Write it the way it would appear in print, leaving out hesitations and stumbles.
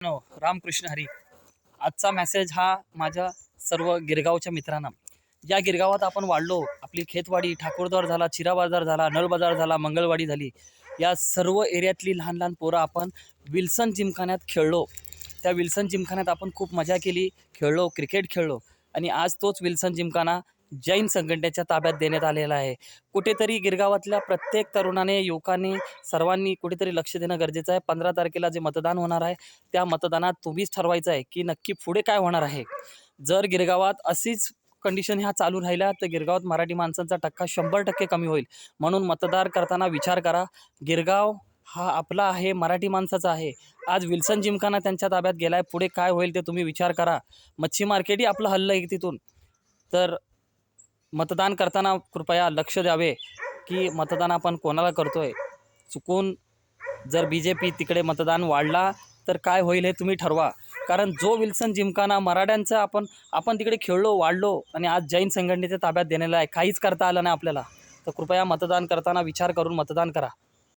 No Ramakrishna Hari. आजचा message हा माझ्या सर्व गिरगावच्या मित्रांना. ज्या गिरगावात आपण वाढलो, आपली खेतवाडी, ठाकूरद्वार झाला, चिरा बाजार झाला, नळ बाजार झाला, मंगळवाडी झाली, या सर्व एरियातली लहान लहान पोरं आपण विल्सन जिमखान्यात खेळलो. त्या विल्सन जिमखान्यात आपण खूप मजा केली, खेळलो, क्रिकेट खेळलो. आणि आज तोच विल्सन जिमखाना जैन संघटनेच्या ताब्यात देण्यात आलेला आहे. कुठेतरी गिरगावातल्या प्रत्येक तरुणाने, युवकांनी, सर्वांनी कुठेतरी लक्ष देणं गरजेचं आहे. 15 तारखेला जे मतदान होणार आहे, त्या मतदानात तुम्हीच ठरवायचं आहे की नक्की पुढे काय होणार आहे. जर गिरगावात अशीच कंडिशन ह्या चालू राहिल्या तर गिरगावात मराठी माणसांचा टक्का 100% कमी होईल. म्हणून मतदार करताना विचार करा. गिरगाव हा आपला आहे, मराठी माणसाचा आहे. आज विल्सन जिमखाना त्यांच्या ताब्यात गेला आहे. पुढे काय होईल ते तुम्ही विचार करा. मच्छी मार्केटही आपलं हल्लं आहे तिथून. तर मतदान करताना कृपया लक्ष द्यावे की मतदान आपण कोणाला करतोय. चुकून जर BJP तिकडे मतदान वाढला तर काय होईल हे तुम्ही ठरवा. कारण जो विल्सन जिमखाना मराठ्यांचा आपण तिकडे खेळलो, वाढलो आणि आज जैन संघटनेच्या ताब्यात देण्याला आहे, काहीच करता आलं नाही आपल्याला. तर कृपया मतदान करताना विचार करून मतदान करा.